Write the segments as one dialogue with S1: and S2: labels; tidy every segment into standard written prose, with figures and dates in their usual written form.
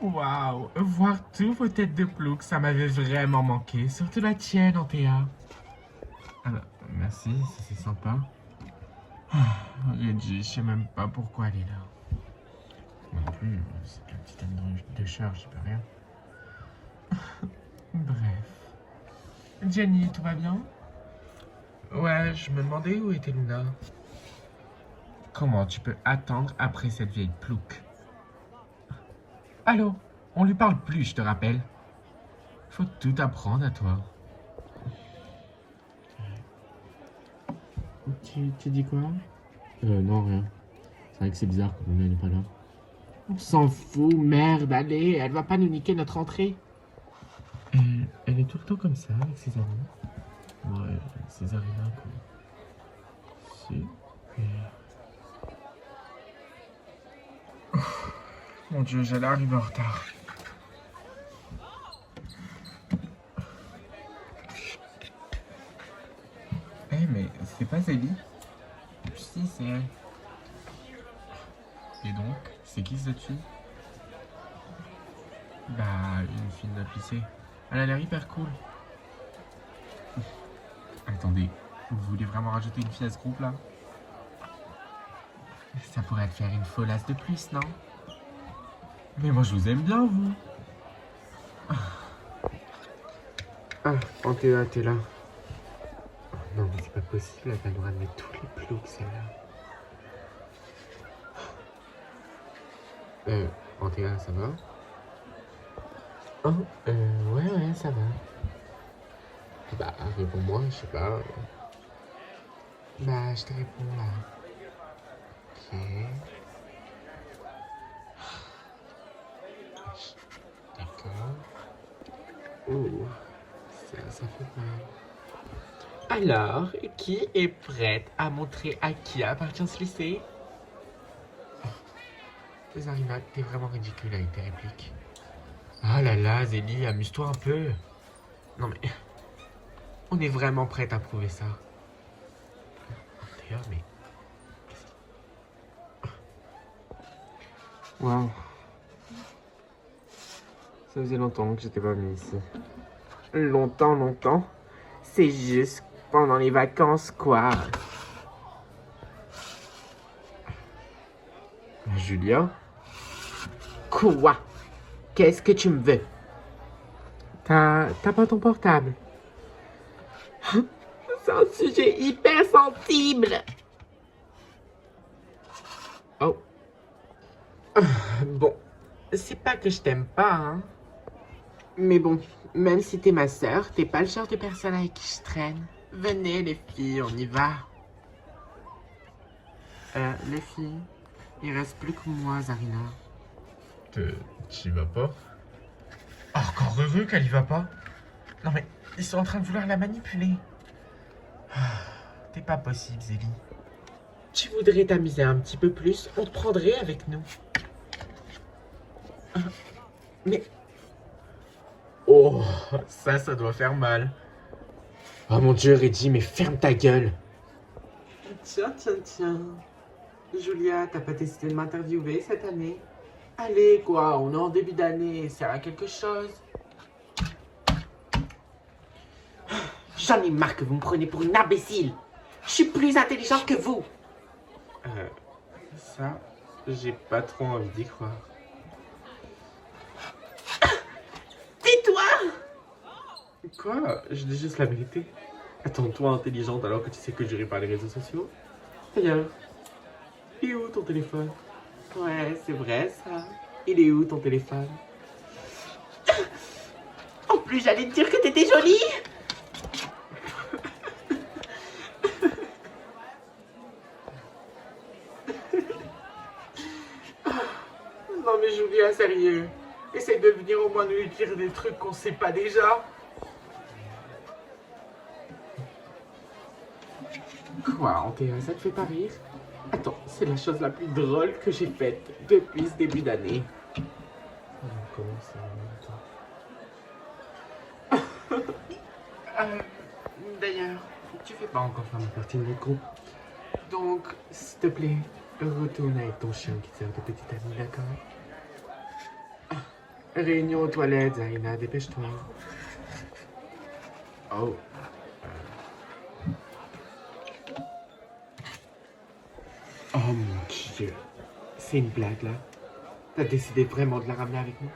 S1: Waouh, voir tous vos têtes de plouc, ça m'avait vraiment manqué. Surtout la tienne, Antea. Ah bah, merci, c'est sympa. Reggie, je sais même pas pourquoi elle est là. Moi non plus, c'est qu'un petit ami de charge, j'y peux rien. Bref. Jenny, tout va bien? Ouais, je me demandais où était Luna. Comment tu peux attendre après cette vieille plouc? Allô? On lui parle plus, je te rappelle. Faut tout apprendre à toi. Tu dis quoi?
S2: Non, rien. C'est vrai que c'est bizarre que Luna n'est pas là.
S1: On s'en fout, merde, allez, elle va pas nous niquer notre entrée. Elle est tout le temps comme ça avec ses amis. Ouais, Césarina, quoi. Super. Mon Dieu, j'allais arriver en retard. Eh, mais c'est pas Zélie? Si, c'est elle. Et donc, c'est qui cette fille? Bah, une fille de notre lycée. Elle a l'air hyper cool. Attendez, vous voulez vraiment rajouter une fille à ce groupe-là? Ça pourrait te faire une folasse de plus, non? Mais moi, je vous aime bien, vous.
S2: Ah, Antea, t'es là. Non, mais c'est pas possible, elle va nous ramener tous les ploucs, celle-là. Antea, ça va? Oh, ouais, ça va. Bah, réponds-moi, je sais pas. Bah, je te réponds là. Ok. D'accord. Ouh, ça fait mal. Alors, qui est prête à montrer à qui appartient ce lycée? Césarina, t'es vraiment ridicule avec tes répliques. Ah là là, Zélie, amuse-toi un peu. Non mais, on est vraiment prête à prouver ça. D'ailleurs, mais... Waouh. Ça faisait longtemps que j'étais pas venu ici. Longtemps. C'est juste pendant les vacances, quoi. Julia? Quoi? Qu'est-ce que tu me veux? T'as pas ton portable? C'est un sujet hyper sensible. Oh. Bon, c'est pas que je t'aime pas, hein. Mais bon, même si t'es ma sœur, t'es pas le genre de personne avec qui je traîne. Venez les filles, on y va. Les filles, il reste plus que moi, Zarina.
S1: T'y vas pas? Encore heureux qu'elle y va pas. Non mais, ils sont en train de vouloir la manipuler. T'es pas possible, Zélie.
S2: Tu voudrais t'amuser un petit peu plus, on te prendrait avec nous. Mais...
S1: Oh, ça doit faire mal.
S2: Oh mon Dieu, Reggie, mais ferme ta gueule.
S3: Tiens. Julia, t'as pas décidé de m'interviewer cette année? Allez, quoi, on est en début d'année, sert à quelque chose?
S2: J'en ai marre que vous me preniez pour une imbécile. Je suis plus intelligente que vous.
S3: Ça, j'ai pas trop envie d'y croire.
S2: Tais-toi!
S3: Quoi? Je dis juste la vérité. Attends-toi intelligente alors que tu sais que j'irai par les réseaux sociaux. D'ailleurs, il est où ton téléphone? Ouais, c'est vrai ça. Il est où ton téléphone?
S2: En plus, j'allais te dire que t'étais jolie.
S3: Non mais Julia, sérieux. Essaye de venir au moins nous dire des trucs qu'on sait pas déjà. Quoi, Antea, ça te fait pas rire? Attends, c'est la chose la plus drôle que j'ai faite depuis ce début d'année.
S2: Comment ça?
S3: D'ailleurs, tu fais pas encore faire partie de notre groupe. Donc, s'il te plaît, retourne avec ton chien qui te sert de petit ami, d'accord?
S1: Réunion aux toilettes, Zarina, dépêche-toi. Oh. Oh mon Dieu. C'est une blague là. T'as décidé vraiment de la ramener avec nous?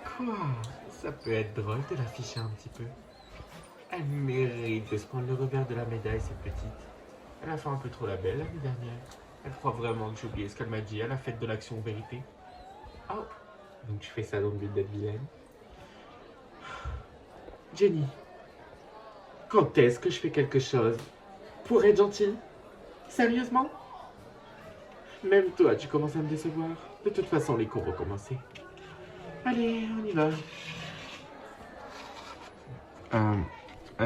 S1: Quoi? Ça peut être drôle de l'afficher un petit peu. Elle mérite de se prendre le revers de la médaille, cette petite. Elle a fait un peu trop la belle l'année dernière. Elle croit vraiment que j'ai oublié ce qu'elle m'a dit à la fête de l'action vérité. Oh. Donc tu fais ça dans le but d'être vilaine? Jenny, quand est-ce que je fais quelque chose pour être gentille? Sérieusement? Même toi, tu commences à me décevoir. De toute façon, les cours vont commencer. Allez, on y va.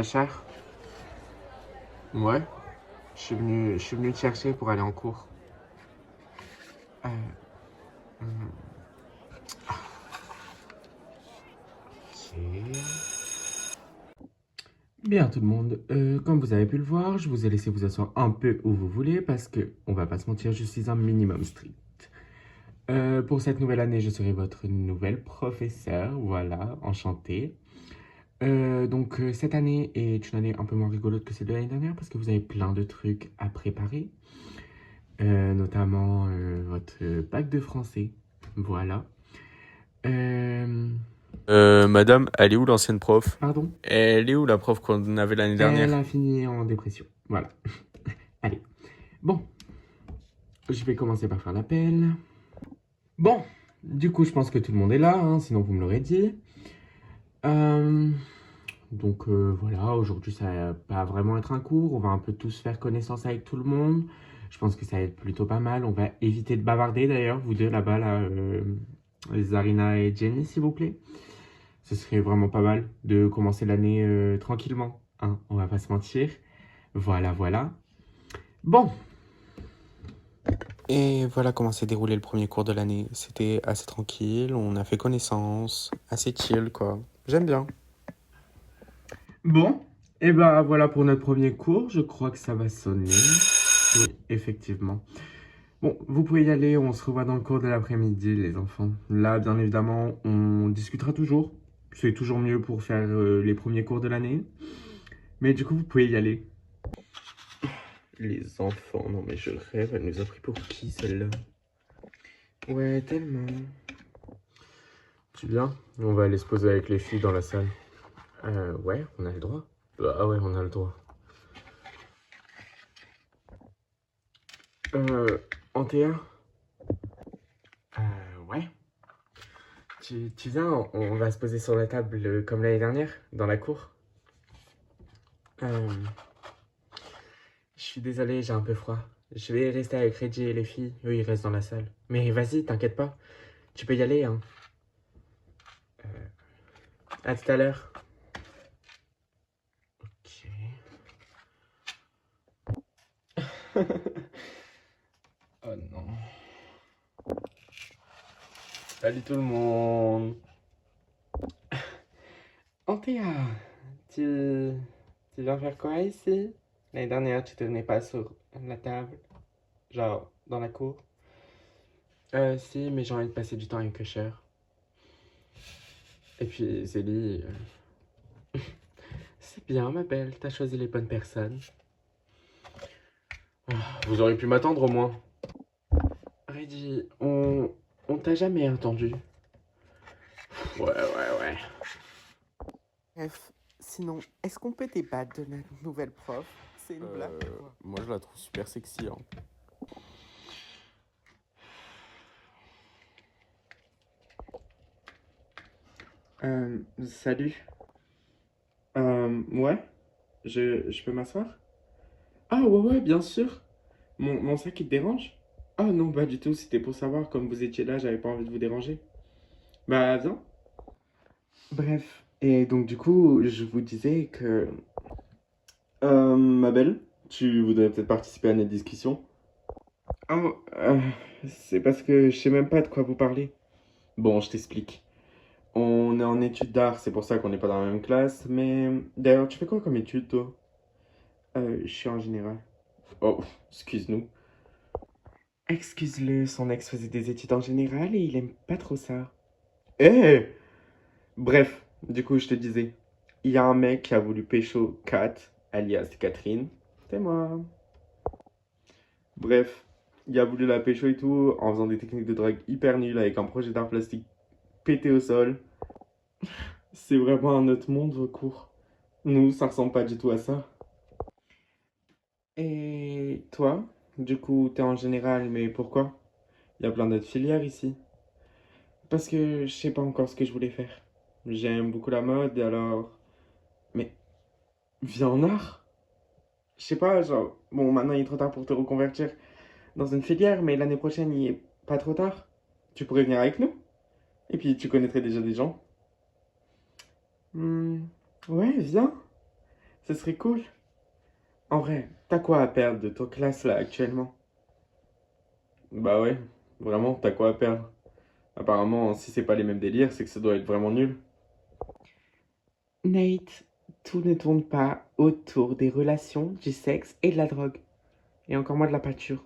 S1: Cher? Ouais? Je suis venu te chercher pour aller en cours. Hum, ok. Bien tout le monde, comme vous avez pu le voir, je vous ai laissé vous asseoir un peu où vous voulez parce que, on va pas se mentir, je suis un minimum strict. Pour cette nouvelle année, je serai votre nouvelle professeure, voilà, enchanté. Cette année est une année un peu moins rigolote que celle de l'année dernière parce que vous avez plein de trucs à préparer, notamment votre bac de français, voilà.
S4: Madame, elle est où l'ancienne prof?
S1: Pardon?
S4: Elle est où la prof qu'on avait l'année
S1: Elle
S4: dernière?
S1: a fini en dépression, voilà. Allez, bon, je vais commencer par faire l'appel. Bon, du coup, je pense que tout le monde est là, hein, sinon vous me l'aurez dit. Voilà, aujourd'hui ça va pas vraiment être un cours, on va un peu tous faire connaissance avec tout le monde. Je pense que ça va être plutôt pas mal, on va éviter de bavarder d'ailleurs, vous deux là-bas, Zarina et Jenny s'il vous plaît. Ce serait vraiment pas mal de commencer l'année tranquillement, hein, on va pas se mentir. Voilà, voilà. Bon.
S4: Et voilà comment s'est déroulé le premier cours de l'année. C'était assez tranquille, on a fait connaissance, assez chill quoi. J'aime bien.
S1: Bon, et ben voilà pour notre premier cours, je crois que ça va sonner. Oui, effectivement. Bon, vous pouvez y aller, on se revoit dans le cours de l'après-midi, les enfants. Là, bien évidemment, on discutera toujours. C'est toujours mieux pour faire les premiers cours de l'année. Mais du coup, vous pouvez y aller. Les enfants, non mais je rêve, elle nous a pris pour qui celle-là? Ouais, tellement. Tu viens? On va aller se poser avec les filles dans la salle. Ouais, on a le droit. Ah ouais, on a le droit. Antea? Ouais. Tu viens, on va se poser sur la table comme l'année dernière, dans la cour. Je suis désolé, j'ai un peu froid. Je vais rester avec Reggie et les filles. Eux, ils restent dans la salle. Mais vas-y, t'inquiète pas. Tu peux y aller, hein. À tout à l'heure. Ok. Oh non. Salut tout le monde. Antea, tu viens faire quoi ici? L'année dernière, tu te venais pas sur la table, genre dans la cour. Si, mais j'ai envie de passer du temps avec Usher. Et puis Zélie, c'est bien ma belle, t'as choisi les bonnes personnes. Vous auriez pu m'attendre au moins. Reddy, on t'a jamais entendu. Ouais.
S5: Bref, sinon, est-ce qu'on peut débattre de notre nouvelle prof? C'est une blague ou quoi?
S4: Moi je la trouve super sexy. Hein.
S1: Salut. Ouais, je peux m'asseoir? Ah ouais, bien sûr. Mon sac, il te dérange? Ah non, pas du tout, c'était pour savoir, comme vous étiez là, j'avais pas envie de vous déranger. Bah, viens. Bref, et donc du coup, je vous disais que... ma belle, tu voudrais peut-être participer à notre discussion? Oh, c'est parce que je sais même pas de quoi vous parler. Bon, je t'explique. On est en études d'art, c'est pour ça qu'on n'est pas dans la même classe, mais... D'ailleurs, tu fais quoi comme études, toi? Je suis en général. Oh, excuse-nous. Excuse-le, son ex faisait des études en général et il aime pas trop ça.
S3: Eh! Bref, du coup, je te disais, il y a un mec qui a voulu pécho Kat, alias Catherine. C'est moi. Bref, il a voulu la pécho et tout, en faisant des techniques de drague hyper nulles avec un projet d'art plastique pété au sol. C'est vraiment un autre monde, vos cours. Nous, ça ressemble pas du tout à ça. Et toi, du coup, t'es en général, mais pourquoi? Il y a plein d'autres filières ici. Parce que je sais pas encore ce que je voulais faire. J'aime beaucoup la mode, alors... Mais, viens en art? Je sais pas, genre... Bon, maintenant il est trop tard pour te reconvertir dans une filière, mais l'année prochaine, il est pas trop tard. Tu pourrais venir avec nous? Et puis, tu connaîtrais déjà des gens. Hmm, ouais, viens. Ce serait cool. En vrai, t'as quoi à perdre de ta classe là actuellement? Bah ouais, vraiment, t'as quoi à perdre? Apparemment, si c'est pas les mêmes délires, c'est que ça doit être vraiment nul. Nate, tout ne tourne pas autour des relations, du sexe et de la drogue. Et encore moins de la pâture.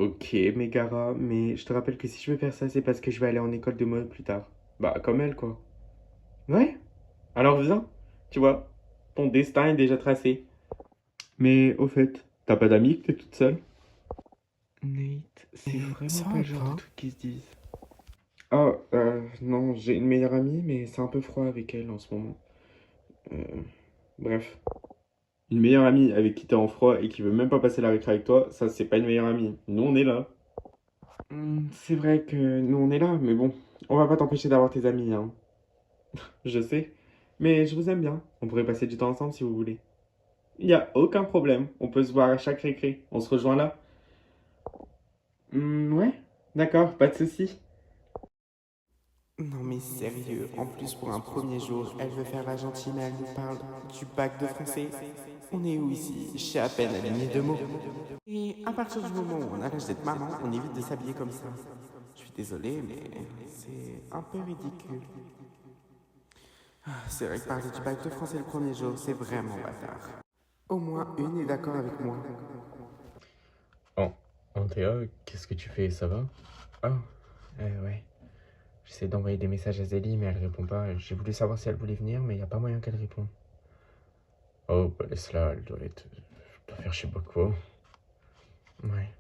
S3: Ok, Megara, mais je te rappelle que si je veux faire ça, c'est parce que je vais aller en école de mode plus tard. Bah, comme elle, quoi. Ouais, alors viens, tu vois, ton destin est déjà tracé. Mais au fait, t'as pas d'amis que t'es toute seule? Nate, c'est vraiment pas le genre de trucs qui se disent. Oh, non, j'ai une meilleure amie, mais c'est un peu froid avec elle en ce moment. Euh, bref. Une meilleure amie avec qui t'es en froid et qui veut même pas passer la récré avec toi, ça c'est pas une meilleure amie. Nous on est là. C'est vrai que nous on est là, mais bon, on va pas t'empêcher d'avoir tes amis, hein. Je sais, mais je vous aime bien. On pourrait passer du temps ensemble si vous voulez. Y a aucun problème, on peut se voir à chaque récré. On se rejoint là. Ouais, d'accord, pas de souci.
S5: Non mais sérieux, en plus pour un premier jour, elle veut faire la gentille mais elle nous parle du bac de français. On est où ici? Je sais à peine aligner deux mots. Et à partir du moment où on a l'âge d'être maman, on évite de s'habiller comme ça. Je suis désolé, mais c'est un peu ridicule. C'est vrai que parler du bac de français le premier jour, c'est vraiment bâtard. Au moins une est d'accord avec moi.
S2: Oh, Antea, qu'est-ce que tu fais? Ça va? Ah, ouais. J'essaie d'envoyer des messages à Zélie, mais elle répond pas. J'ai voulu savoir si elle voulait venir, mais il n'y a pas moyen qu'elle réponde. Oh, bah laisse-la, elle doit faire je sais pas quoi. Ouais.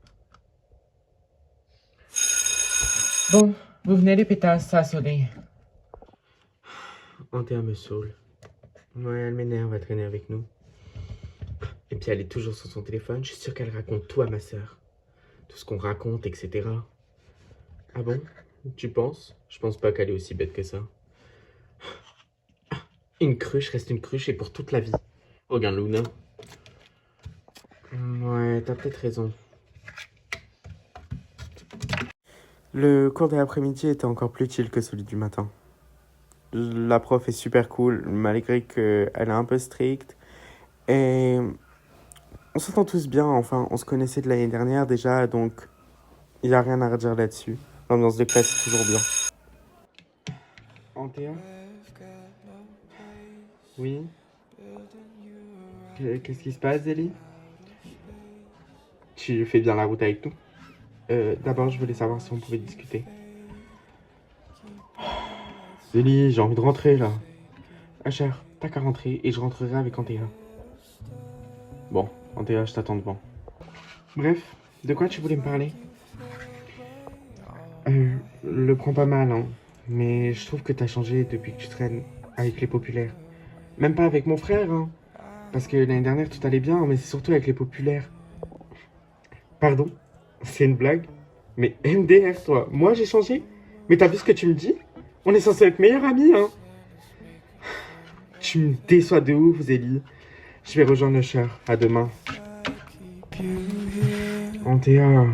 S2: Bon, vous venez les pétasses, ça a sonné.
S3: Antea me saoule. Ouais, elle m'énerve à traîner avec nous. Et puis elle est toujours sur son téléphone, je suis sûre qu'elle raconte tout à ma sœur. Tout ce qu'on raconte, etc. Ah bon? Tu penses? Je pense pas qu'elle est aussi bête que ça. Une cruche reste une cruche et pour toute la vie. Regarde Luna. Ouais, t'as peut-être raison.
S5: Le cours de l'après-midi était encore plus chill que celui du matin. La prof est super cool, malgré qu'elle est un peu stricte. Et on s'entend tous bien, enfin, on se connaissait de l'année dernière déjà, donc il n'y a rien à redire là-dessus. L'ambiance de classe est toujours bien.
S3: Antea? Oui? Qu'est-ce qui se passe, Zélie? Tu fais bien la route avec nous? D'abord, je voulais savoir si on pouvait discuter. Zélie, j'ai envie de rentrer, là. Asher, t'as qu'à rentrer et je rentrerai avec Antea. Bon, Antea, je t'attends devant. Bref, de quoi tu voulais me parler? Le prends pas mal, hein. Mais je trouve que t'as changé depuis que tu traînes avec les populaires. Même pas avec mon frère, hein. Parce que l'année dernière, tout allait bien, mais c'est surtout avec les populaires. Pardon? C'est une blague? Mais MDR, toi, moi j'ai changé? Mais t'as vu ce que tu me dis? On est censé être meilleurs amis, hein. Tu me déçois de ouf, Zélie. Je vais rejoindre le Cher. À demain. Antea.